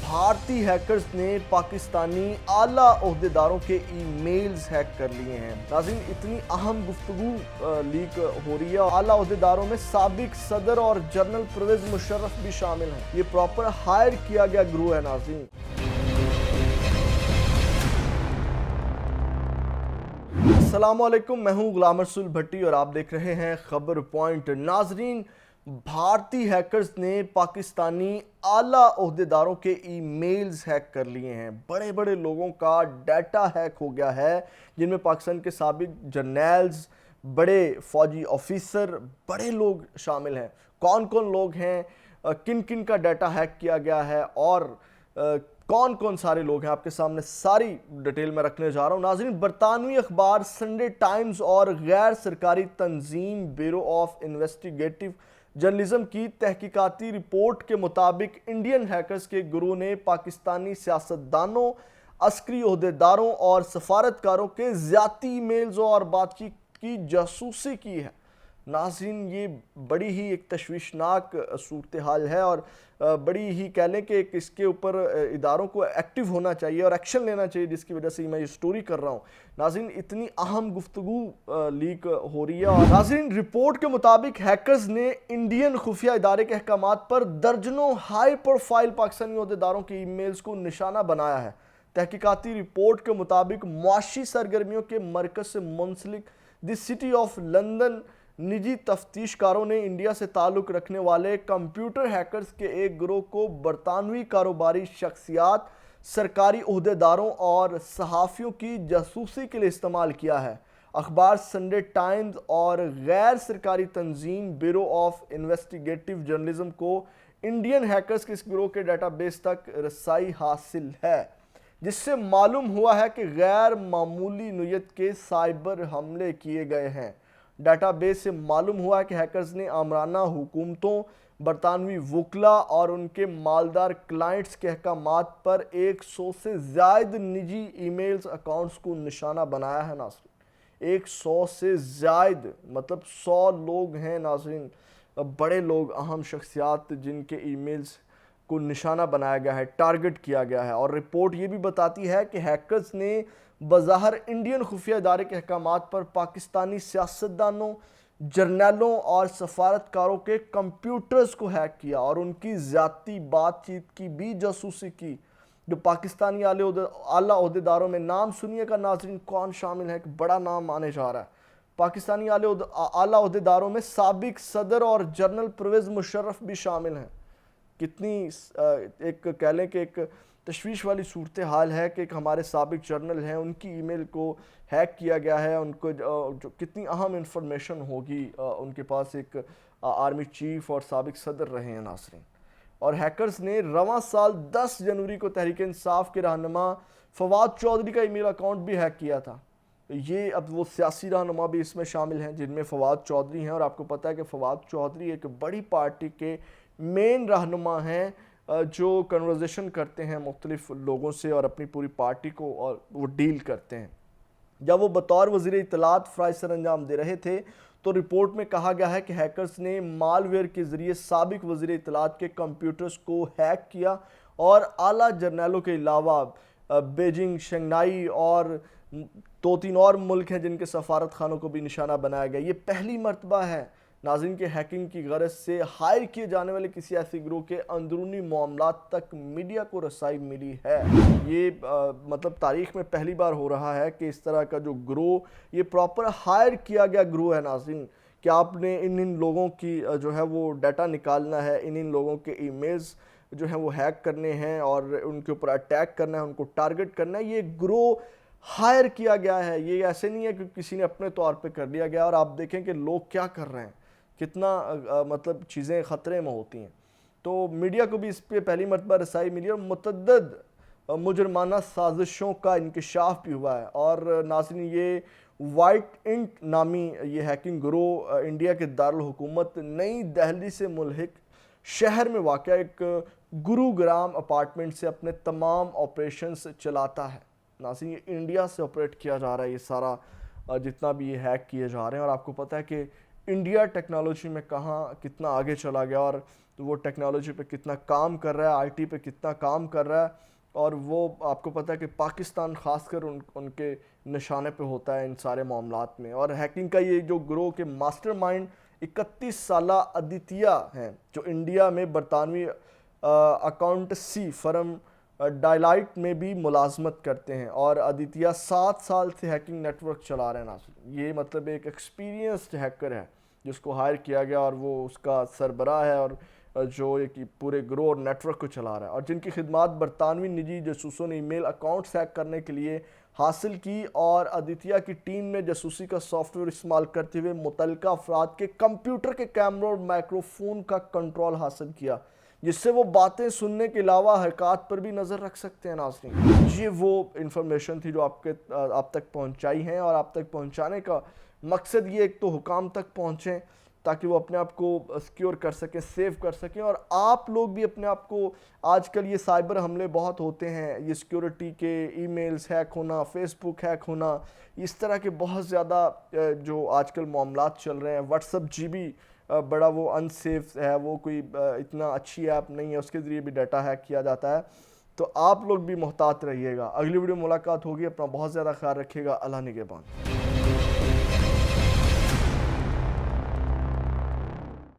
بھارتی ہیکرز نے پاکستانی اعلیٰ عہدیداروں کے ای میلز ہیک کر لیے ہیں۔ ناظرین، اتنی اہم گفتگو لیک ہو رہی ہے۔ اعلیٰ عہدیداروں میں سابق صدر اور جنرل پرویز مشرف بھی شامل ہیں۔ یہ پراپر ہائر کیا گیا گروہ ہے ناظرین۔ السلام علیکم، میں ہوں غلام رسول بھٹی اور آپ دیکھ رہے ہیں خبر پوائنٹ۔ ناظرین، بھارتی ہیکرز نے پاکستانی اعلیٰ عہدیداروں کے ای میلز ہیک کر لیے ہیں۔ بڑے بڑے لوگوں کا ڈیٹا ہیک ہو گیا ہے، جن میں پاکستان کے سابق جرنیلز، بڑے فوجی آفیسر، بڑے لوگ شامل ہیں۔ کون کون لوگ ہیں، کن کن کا ڈیٹا ہیک کیا گیا ہے اور کون کون سارے لوگ ہیں، آپ کے سامنے ساری ڈیٹیل میں رکھنے جا رہا ہوں۔ ناظرین، برطانوی اخبار سنڈے ٹائمز اور غیر سرکاری تنظیم بیورو آف انویسٹیگیٹو جرنلزم کی تحقیقاتی رپورٹ کے مطابق انڈین ہیکرز کے گروہ نے پاکستانی سیاستدانوں، عسکری عہدیداروں اور سفارتکاروں کے ذاتی ای میلز اور بات چیت کی جاسوسی کی ہے۔ ناظرین، یہ بڑی ہی ایک تشویشناک صورتحال ہے اور بڑی ہی کہہ لیں کہ اس کے اوپر اداروں کو ایکٹیو ہونا چاہیے اور ایکشن لینا چاہیے، جس کی وجہ سے میں یہ سٹوری کر رہا ہوں۔ ناظرین، اتنی اہم گفتگو لیک ہو رہی ہے اور ناظرین، رپورٹ کے مطابق ہیکرز نے انڈین خفیہ ادارے کے احکامات پر درجنوں ہائی پروفائل پاکستانی عہدیداروں کے ای میلز کو نشانہ بنایا ہے۔ تحقیقاتی رپورٹ کے مطابق معاشی سرگرمیوں کے مرکز سے منسلک دی سٹی آف لندن نجی تفتیش کاروں نے انڈیا سے تعلق رکھنے والے کمپیوٹر ہیکرز کے ایک گروہ کو برطانوی کاروباری شخصیات، سرکاری عہدیداروں اور صحافیوں کی جاسوسی کے لیے استعمال کیا ہے۔ اخبار سنڈے ٹائمز اور غیر سرکاری تنظیم بیورو آف انویسٹیگیٹو جرنلزم کو انڈین ہیکرز کے اس گروہ کے ڈیٹا بیس تک رسائی حاصل ہے، جس سے معلوم ہوا ہے کہ غیر معمولی نوعیت کے سائبر حملے کیے گئے ہیں۔ ڈیٹا بیس سے معلوم ہوا ہے کہ ہیکرز نے آمرانہ حکومتوں، برطانوی وکلا اور ان کے مالدار کلائنٹس کے احکامات پر 100 سے زائد نجی ای میلز اکاؤنٹس کو نشانہ بنایا ہے۔ ناظرین، 100 سے زائد مطلب 100 لوگ ہیں ناظرین، بڑے لوگ، اہم شخصیات، جن کے ای میلز کو نشانہ بنایا گیا ہے، ٹارگٹ کیا گیا ہے۔ اور رپورٹ یہ بھی بتاتی ہے کہ ہیکرز نے بظاہر انڈین خفیہ ادارے کے احکامات پر پاکستانی سیاستدانوں، جرنیلوں اور سفارتکاروں کے کمپیوٹرز کو ہیک کیا اور ان کی ذاتی بات چیت کی بھی جاسوسی کی۔ جو پاکستانی اعلیٰ عہدیداروں میں نام سنیے گا ناظرین، کون شامل ہے، ایک بڑا نام آنے جا رہا ہے۔ پاکستانی اعلیٰ عہدیداروں میں سابق صدر اور جنرل پرویز مشرف بھی شامل ہیں۔ کتنی ایک کہہ لیں کہ ایک تشویش والی صورتحال ہے کہ ایک ہمارے سابق جرنل ہیں، ان کی ای میل کو ہیک کیا گیا ہے۔ ان کو جو کتنی اہم انفارمیشن ہوگی، ان کے پاس ایک آرمی چیف اور سابق صدر رہے ہیں ناظرین۔ اور ہیکرز نے رواں سال 10 جنوری کو تحریک انصاف کے رہنما فواد چودھری کا ای میل اکاؤنٹ بھی ہیک کیا تھا۔ یہ اب وہ سیاسی رہنما بھی اس میں شامل ہیں، جن میں فواد چودھری ہیں، اور آپ کو پتہ ہے کہ فواد چودھری ایک بڑی پارٹی کے مین رہنما ہیں، جو کنورزیشن کرتے ہیں مختلف لوگوں سے اور اپنی پوری پارٹی کو اور وہ ڈیل کرتے ہیں۔ جب وہ بطور وزیر اطلاعات فرائض سر انجام دے رہے تھے تو رپورٹ میں کہا گیا ہے کہ ہیکرز نے مال ویئر کے ذریعے سابق وزیر اطلاعات کے کمپیوٹرز کو ہیک کیا اور اعلیٰ جرنیلوں کے علاوہ بیجنگ، شنگھائی اور 2-3 اور ملک ہیں جن کے سفارت خانوں کو بھی نشانہ بنایا گیا۔ یہ پہلی مرتبہ ہے ناظرین کے ہیکنگ کی غرض سے ہائر کیے جانے والے کسی ایسے گروہ کے اندرونی معاملات تک میڈیا کو رسائی ملی ہے۔ یہ مطلب تاریخ میں پہلی بار ہو رہا ہے کہ اس طرح کا جو گروہ، یہ پراپر ہائر کیا گیا گروہ ہے ناظرین، کہ آپ نے ان لوگوں کی جو ہے وہ ڈیٹا نکالنا ہے، ان لوگوں کے ای میلز جو ہیں وہ ہیک کرنے ہیں اور ان کے اوپر اٹیک کرنا ہے، ان کو ٹارگٹ کرنا ہے۔ یہ گروہ ہائر کیا گیا ہے، یہ ایسے نہیں ہے کہ کسی نے اپنے طور پہ کر لیا گیا۔ اور آپ دیکھیں کہ لوگ کیا کر رہے ہیں، کتنا مطلب چیزیں خطرے میں ہوتی ہیں۔ تو میڈیا کو بھی اس پہ پہلی مرتبہ رسائی ملی اور متعدد مجرمانہ سازشوں کا انکشاف بھی ہوا ہے۔ اور ناظرین، یہ وائٹ انٹ نامی یہ ہیکنگ گروہ انڈیا کے دارالحکومت نئی دہلی سے ملحق شہر میں واقع ایک گروگرام اپارٹمنٹ سے اپنے تمام آپریشنز چلاتا ہے۔ ناظرین، یہ انڈیا سے آپریٹ کیا جا رہا ہے، یہ سارا جتنا بھی یہ ہیک کیے جا رہے ہیں۔ اور آپ کو پتہ ہے کہ انڈیا ٹیکنالوجی میں کہاں کتنا آگے چلا گیا اور وہ ٹیکنالوجی پہ کتنا کام کر رہا ہے, آئی ٹی پہ کتنا کام کر رہا ہے, اور وہ آپ کو پتہ ہے کہ پاکستان خاص کر ان کے نشانے پہ ہوتا ہے ان سارے معاملات میں. اور ہیکنگ کا یہ جو گروہ کے ماسٹر مائنڈ 31 سالہ ادیتیہ ہیں, جو انڈیا میں برطانوی اکاؤنٹسی فرم ڈائلائٹ میں بھی ملازمت کرتے ہیں, اور ادیتیہ 7 سال سے ہیکنگ نیٹ ورک چلا رہے ہیں ناظرین. یہ مطلب ایک ایکسپیرینسڈ ہیکر ہے جس کو ہائر کیا گیا, اور وہ اس کا سربراہ ہے, اور جو ایک پورے گروہ اور نیٹ ورک کو چلا رہا ہے, اور جن کی خدمات برطانوی نجی جاسوسوں نے ای میل اکاؤنٹس ہیک کرنے کے لیے حاصل کی. اور ادیتیہ کی ٹیم نے جاسوسی کا سافٹ ویئر استعمال کرتے ہوئے متعلقہ افراد کے کمپیوٹر کے کیمروں اور مائکروفون کا کنٹرول حاصل کیا, جس سے وہ باتیں سننے کے علاوہ حرکات پر بھی نظر رکھ سکتے ہیں ناظرین. یہ وہ انفارمیشن تھی جو آپ تک پہنچائی ہیں, اور آپ تک پہنچانے کا مقصد یہ ایک تو حکام تک پہنچیں تاکہ وہ اپنے آپ کو سیکیور کر سکیں, سیو کر سکیں, اور آپ لوگ بھی اپنے آپ کو, آج کل یہ سائبر حملے بہت ہوتے ہیں, یہ سیکیورٹی کے ای میلز ہیک ہونا, فیس بک ہیک ہونا, اس طرح کے بہت زیادہ جو آج کل معاملات چل رہے ہیں. واٹس ایپ جی بھی بڑا وہ ان سیف ہے, وہ کوئی اتنا اچھی ایپ نہیں ہے, اس کے ذریعے بھی ڈیٹا ہیک کیا جاتا ہے. تو آپ لوگ بھی محتاط رہیے گا. اگلی ویڈیو ملاقات ہوگی, اپنا بہت زیادہ خیال رکھیے گا. اللہ نگہبان.